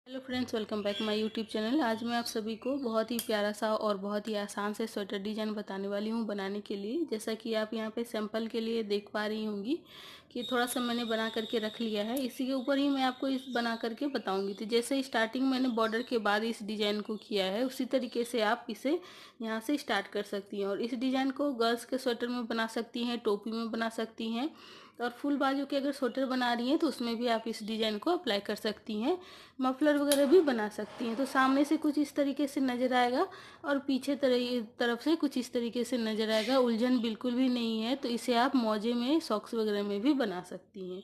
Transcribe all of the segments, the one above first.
Hello friends, welcome back my YouTube channel. आज मैं आप सभी को बहुत ही प्यारा सा और बहुत ही आसान से स्वेटर डिजाइन बताने वाली हूँ बनाने के लिए। जैसा कि आप यहाँ पे सैंपल के लिए देख पा रही होंगी कि थोड़ा सा मैंने बना करके रख लिया है। इसी के ऊपर ही मैं आपको इस बना करके बताऊंगी। तो जैसे स्टार्टिंग मैंने बॉर्डर के बाद इस डिजाइन को किया है, उसी तरीके से आप इसे यहाँ से स्टार्ट कर सकती हैं। और इस डिजाइन को गर्ल्स के स्वेटर में बना सकती हैं, टोपी में बना सकती हैं, और फुल बाजू के अगर स्वेटर बना रही हैं तो उसमें भी आप इस डिजाइन को अप्लाई कर सकती हैं। मफलर वगैरह भी बना सकती हैं। तो सामने से कुछ इस तरीके से नज़र आएगा और पीछे तरफ से कुछ इस तरीके से नज़र आएगा। उलझन बिल्कुल भी नहीं है। तो इसे आप मौजे में, सॉक्स वगैरह में भी बना सकती हैं।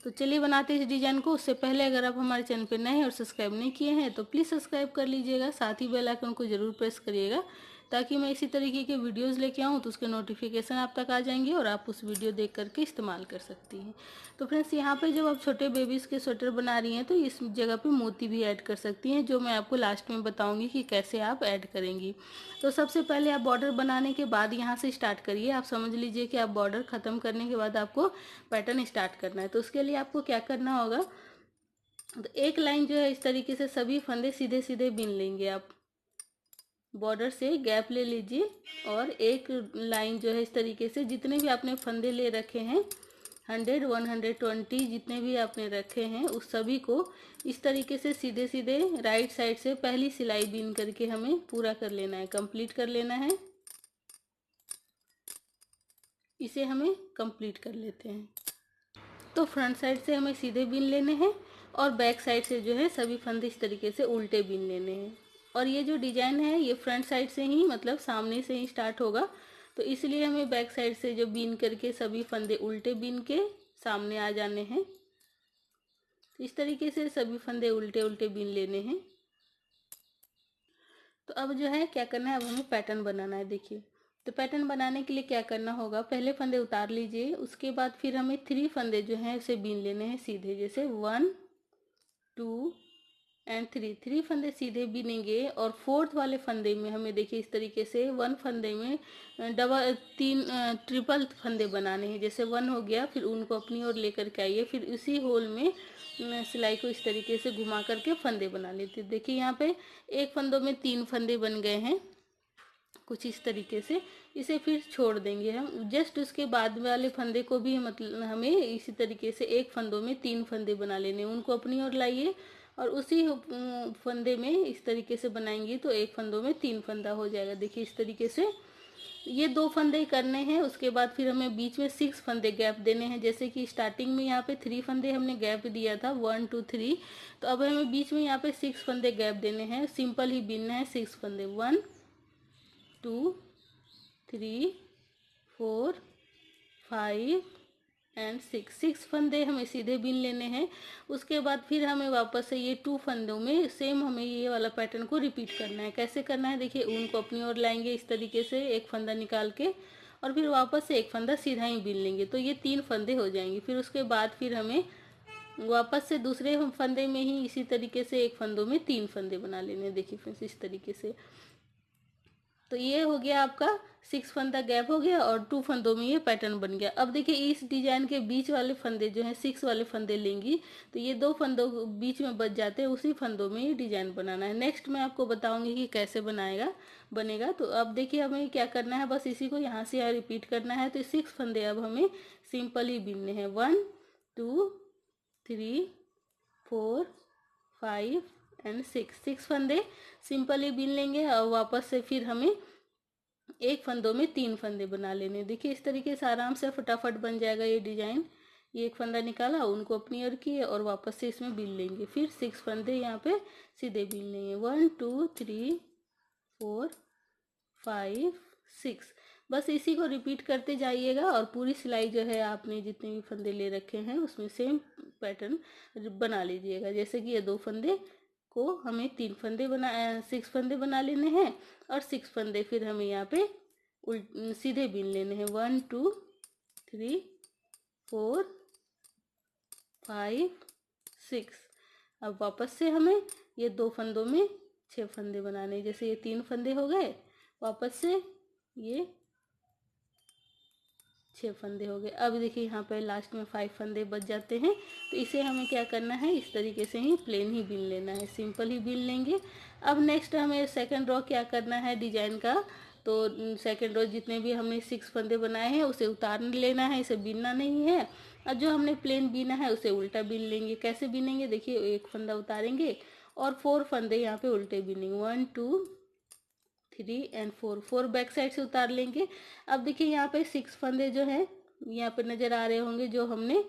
तो चलिए बनाते हैं इस डिजाइन को। उससे पहले अगर आप हमारे चैनल पर नए हैं और सब्सक्राइब नहीं किए हैं तो प्लीज़ सब्सक्राइब कर लीजिएगा। साथ ही बेल आइकन को जरूर प्रेस करिएगा ताकि मैं इसी तरीके के वीडियोस लेके आऊँ तो उसके नोटिफिकेशन आप तक आ जाएंगे और आप उस वीडियो देख करके इस्तेमाल कर सकती हैं। तो फ्रेंड्स, यहाँ पे जब आप छोटे बेबीज़ के स्वेटर बना रही हैं तो इस जगह पे मोती भी ऐड कर सकती हैं, जो मैं आपको लास्ट में बताऊंगी कि कैसे आप ऐड करेंगी। तो सबसे पहले आप बॉर्डर बनाने के बाद यहाँ से स्टार्ट करिए। आप समझ लीजिए कि आप बॉर्डर ख़त्म करने के बाद आपको पैटर्न स्टार्ट करना है। तो उसके लिए आपको क्या करना होगा, तो एक लाइन जो है इस तरीके से सभी फंदे सीधे सीधे बीन लेंगे। आप बॉर्डर से गैप ले लीजिए और एक लाइन जो है इस तरीके से जितने भी आपने फंदे ले रखे हैं, 100, 120 जितने भी आपने रखे हैं, उस सभी को इस तरीके से सीधे सीधे राइट साइड से पहली सिलाई बीन करके हमें पूरा कर लेना है, कंप्लीट कर लेना है। इसे हमें कंप्लीट कर लेते हैं। तो फ्रंट साइड से हमें सीधे बीन लेने हैं और बैक साइड से जो है सभी फंदे इस तरीके से उल्टे बीन लेने हैं। और ये जो डिजाइन है ये फ्रंट साइड से ही, मतलब सामने से ही स्टार्ट होगा। तो इसलिए हमें बैक साइड से जो बीन करके सभी फंदे उल्टे बीन के सामने आ जाने हैं। तो इस तरीके से सभी फंदे उल्टे उल्टे बीन लेने हैं। तो अब जो है क्या करना है, अब हमें पैटर्न बनाना है। देखिए, तो पैटर्न बनाने के लिए क्या करना होगा, पहले फंदे उतार लीजिए। उसके बाद फिर हमें 3 फंदे जो हैं उसे बीन लेने हैं सीधे, जैसे 1, 2 एंड 3 फंदे सीधे बीनेंगे। और फोर्थ वाले फंदे में हमें देखिए इस तरीके से 1 फंदे में ट्रिपल फंदे बनाने हैं। जैसे 1 हो गया, फिर उनको अपनी ओर लेकर के आइए, फिर उसी होल में सिलाई को इस तरीके से घुमा करके फंदे बना लेते हैं। देखिए यहाँ पे एक फंदों में 3 फंदे बन गए हैं कुछ इस तरीके से। इसे फिर छोड़ देंगे हम। जस्ट उसके बाद वाले फंदे को भी मतलब हमें इसी तरीके से एक फंदों में 3 फंदे बना लेने, उनको अपनी ओर लाइए और उसी फंदे में इस तरीके से बनाएंगे तो एक फंदों में 3 फंदा हो जाएगा। देखिए इस तरीके से ये 2 फंदे करने हैं। उसके बाद फिर हमें बीच में 6 फंदे गैप देने हैं। जैसे कि स्टार्टिंग में यहाँ पे 3 फंदे हमने गैप दिया था, 1 2 3। तो अब हमें बीच में यहाँ पे 6 फंदे गैप देने हैं। सिंपल ही बीनना है 6 फंदे, 1 2 3 4 5 एंड 6 फंदे हमें सीधे बीन लेने हैं। उसके बाद फिर हमें वापस से ये 2 फंदों में सेम हमें ये वाला पैटर्न को रिपीट करना है। कैसे करना है, देखिए ऊन को अपनी ओर लाएंगे इस तरीके से, एक फंदा निकाल के, और फिर वापस से एक फंदा सीधा ही बीन लेंगे तो ये 3 फंदे हो जाएंगे। फिर उसके बाद फिर हमें वापस से दूसरे फंदे में ही इसी तरीके से एक फंदों में 3 फंदे बना लेने। देखिए फ्रेंड्स इस तरीके से। तो ये हो गया आपका 6 फंदा गैप हो गया और 2 फंदों में ये पैटर्न बन गया। अब देखिए इस डिजाइन के बीच वाले फंदे जो हैं 6 वाले फंदे लेंगी तो ये 2 फंदों बीच में बच जाते हैं, उसी फंदों में ये डिजाइन बनाना है। नेक्स्ट मैं आपको बताऊंगी कि कैसे बनेगा। तो अब देखिए हमें क्या करना है, बस इसी को यहाँ से यहाँ रिपीट करना है। तो 6 फंदे अब हमें सिंपल ही बीनने हैं, 1 2 3 4 5 एंड 6 फंदे सिंपल ही बीन लेंगे। और वापस से फिर हमें एक फंदों में 3 फंदे बना लेने। देखिए इस तरीके से आराम से फटाफट बन जाएगा ये डिजाइन। ये एक फंदा निकाला, उनको अपनी ओर किए और वापस से इसमें बीन लेंगे। फिर 6 फंदे यहाँ पे सीधे बीन लेंगे, 1 2 3 4 5 6। बस इसी को रिपीट करते जाइएगा और पूरी सिलाई जो है आपने जितने भी फंदे ले रखे हैं उसमें सेम पैटर्न बना लीजिएगा। जैसे कि ये 2 फंदे को हमें 3 फंदे 6 फंदे बना लेने हैं और 6 फंदे फिर हमें यहाँ पे सीधे बीन लेने हैं, 1 2 3 4 5 6। अब वापस से हमें ये 2 फंदों में 6 फंदे बनाने। जैसे ये 3 फंदे हो गए, वापस से ये 6 फंदे हो गए। अब देखिए यहाँ पर लास्ट में 5 फंदे बच जाते हैं, तो इसे हमें क्या करना है, इस तरीके से ही प्लेन ही बीन लेना है, सिंपल ही बीन लेंगे। अब नेक्स्ट हमें सेकंड रो क्या करना है डिजाइन का, तो सेकंड रो जितने भी हमने 6 फंदे बनाए हैं उसे उतार लेना है, इसे बीनना नहीं है। और जो हमने प्लेन बीना है उसे उल्टा बीन लेंगे। कैसे बीनेंगे, देखिए एक फंदा उतारेंगे और 4 फंदे यहाँ पे उल्टे बीनेंगे, 1 2 3 एंड 4, 4 बैक साइड से उतार लेंगे। अब देखिए यहाँ पे 6 फंदे जो है यहाँ पे नज़र आ रहे होंगे, जो हमने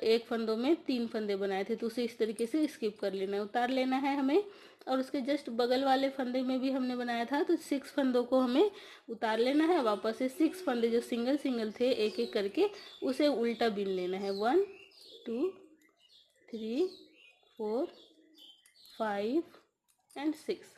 एक फंदों में 3 फंदे बनाए थे, तो उसे इस तरीके से स्किप कर लेना है, उतार लेना है हमें। और उसके जस्ट बगल वाले फंदे में भी हमने बनाया था, तो 6 फंदों को हमें उतार लेना है। वापस से 6 फंदे जो सिंगल सिंगल थे एक एक करके उसे उल्टा बीन लेना है, 1 2 3 4 5 एंड 6।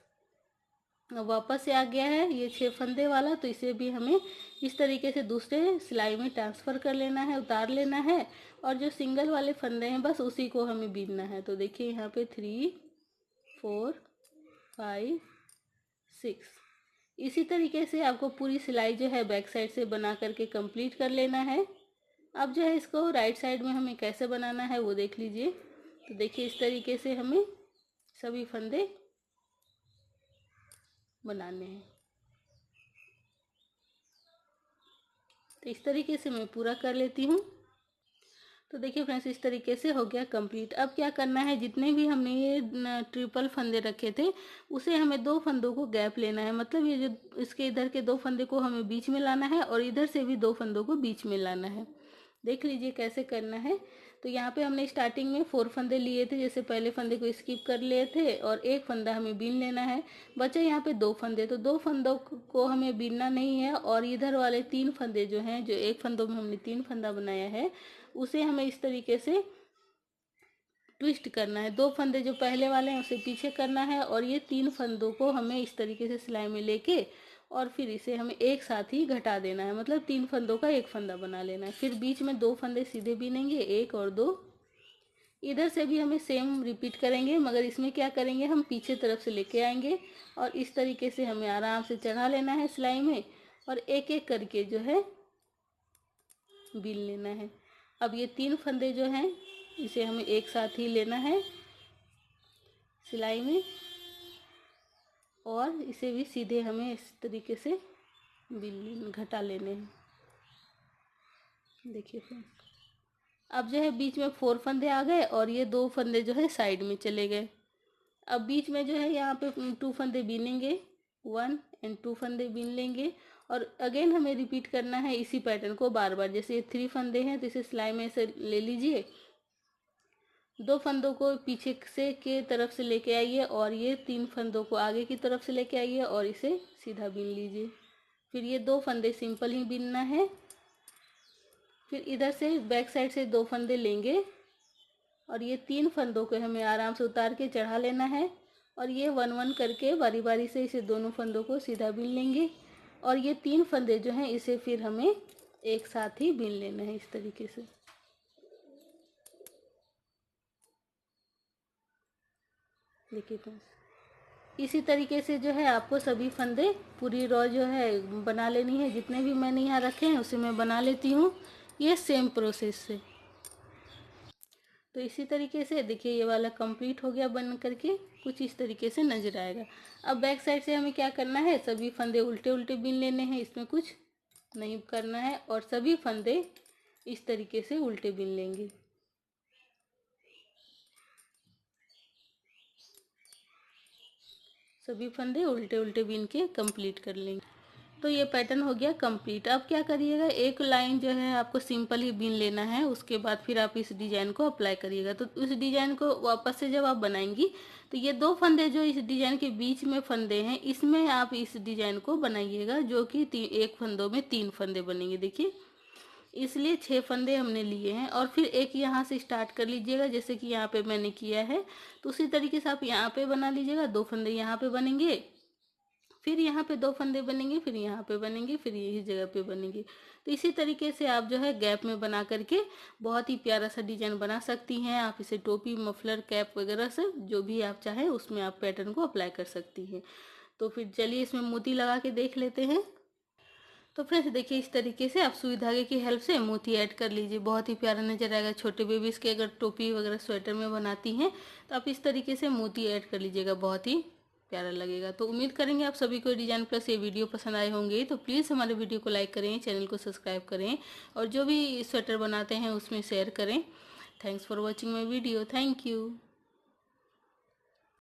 वापस से आ गया है ये 6 फंदे वाला, तो इसे भी हमें इस तरीके से दूसरे सिलाई में ट्रांसफ़र कर लेना है, उतार लेना है। और जो सिंगल वाले फंदे हैं बस उसी को हमें बीनना है। तो देखिए यहाँ पे 3 4 5 6, इसी तरीके से आपको पूरी सिलाई जो है बैक साइड से बना करके कंप्लीट कर लेना है। अब जो है इसको राइट साइड में हमें कैसे बनाना है वो देख लीजिए। तो देखिए इस तरीके से हमें सभी फंदे बनाने हैं। तो इस तरीके से मैं पूरा कर लेती हूँ। तो देखिए फ्रेंड्स इस तरीके से हो गया कंप्लीट। अब क्या करना है, जितने भी हमने ये ट्रिपल फंदे रखे थे उसे हमें 2 फंदों को गैप लेना है, मतलब ये जो इसके इधर के 2 फंदे को हमें बीच में लाना है और इधर से भी 2 फंदों को बीच में लाना है। देख लीजिए कैसे करना है। तो यहाँ पे हमने स्टार्टिंग में 4 फंदे लिए थे, जैसे पहले फंदे को स्किप कर लिए थे और एक फंदा हमें बीन लेना है। बचे यहाँ पे 2 फंदे, तो 2 फंदों को हमें बीनना नहीं है। और इधर वाले 3 फंदे जो हैं, जो एक फंदों में हमने 3 फंदा बनाया है, उसे हमें इस तरीके से ट्विस्ट करना है। 2 फंदे जो पहले वाले हैं उसे पीछे करना है और ये 3 फंदों को हमें इस तरीके से सिलाई में लेके और फिर इसे हमें एक साथ ही घटा देना है, मतलब 3 फंदों का एक फंदा बना लेना है। फिर बीच में 2 फंदे सीधे बीनेंगे, 1 और 2। इधर से भी हमें सेम रिपीट करेंगे, मगर इसमें क्या करेंगे, हम पीछे तरफ से लेके आएंगे और इस तरीके से हमें आराम से चढ़ा लेना है सिलाई में और एक एक करके जो है बीन लेना है। अब ये 3 फंदे जो हैं इसे हमें एक साथ ही लेना है सिलाई में और इसे भी सीधे हमें इस तरीके से बीन घटा लेने हैं। देखिए फ्रेंड्स अब जो है बीच में 4 फंदे आ गए और ये 2 फंदे जो है साइड में चले गए। अब बीच में जो है यहाँ पे 2 फंदे बीनेंगे, 1 एंड 2 फंदे बीन लेंगे और अगेन हमें रिपीट करना है इसी पैटर्न को बार बार। जैसे ये 3 फंदे हैं तो इसे सिलाई में से ले लीजिए, 2 फंदों को पीछे से के तरफ से लेके आइए और ये 3 फंदों को आगे की तरफ से लेके आइए और इसे सीधा बीन लीजिए। फिर ये 2 फंदे सिंपल ही बीनना है। फिर इधर से बैक साइड से 2 फंदे लेंगे और ये 3 फंदों को हमें आराम से उतार के चढ़ा लेना है और ये 1 1 करके बारी बारी से इसे दोनों फंदों को सीधा बीन लेंगे और ये 3 फंदे जो हैं इसे फिर हमें एक साथ ही बीन लेना है इस तरीके से। देखिए फ्रेंड्स इसी तरीके से जो है आपको सभी फंदे पूरी रो जो है बना लेनी है। जितने भी मैंने यहाँ रखे हैं उसे मैं बना लेती हूँ ये सेम प्रोसेस से। तो इसी तरीके से देखिए ये वाला कंप्लीट हो गया बन करके, कुछ इस तरीके से नजर आएगा। अब बैक साइड से हमें क्या करना है, सभी फंदे उल्टे उल्टे बीन लेने हैं, इसमें कुछ नहीं करना है और सभी फंदे इस तरीके से उल्टे बीन लेंगे। सभी फंदे उल्टे उल्टे बीन के कंप्लीट कर लेंगे। तो ये पैटर्न हो गया कंप्लीट। अब क्या करिएगा, एक लाइन जो है आपको सिंपल ही बीन लेना है, उसके बाद फिर आप इस डिजाइन को अप्लाई करिएगा। तो उस डिजाइन को वापस से जब आप बनाएंगी तो ये 2 फंदे जो इस डिजाइन के बीच में फंदे हैं इसमें आप इस डिजाइन को बनाइएगा, जो कि एक फंदों में 3 फंदे बनेंगे। देखिए इसलिए 6 फंदे हमने लिए हैं और फिर एक यहाँ से स्टार्ट कर लीजिएगा, जैसे कि यहाँ पे मैंने किया है। तो उसी तरीके से आप यहाँ पे बना लीजिएगा, 2 फंदे यहाँ पे बनेंगे, फिर यहाँ पे 2 फंदे बनेंगे, फिर यहाँ पे बनेंगे, फिर यही जगह पे बनेंगे। तो इसी तरीके से आप जो है गैप में बना करके बहुत ही प्यारा सा डिजाइन बना सकती हैं। आप इसे टोपी, मफलर, कैप वगैरह से जो भी आप चाहें उसमें आप पैटर्न को अप्लाई कर सकती हैं। तो फिर चलिए इसमें मोती लगा के देख लेते हैं। तो फ्रेंड्स देखिए इस तरीके से आप सुई धागे की हेल्प से मोती ऐड कर लीजिए, बहुत ही प्यारा नजर आएगा। छोटे बेबीज़ के अगर टोपी वगैरह स्वेटर में बनाती हैं तो आप इस तरीके से मोती ऐड कर लीजिएगा, बहुत ही प्यारा लगेगा। तो उम्मीद करेंगे आप सभी को डिजाइन प्लस ये वीडियो पसंद आए होंगे। तो प्लीज़ हमारे वीडियो को लाइक करें, चैनल को सब्सक्राइब करें और जो भी स्वेटर बनाते हैं उसमें शेयर करें। Thanks for watching my video. Thank you.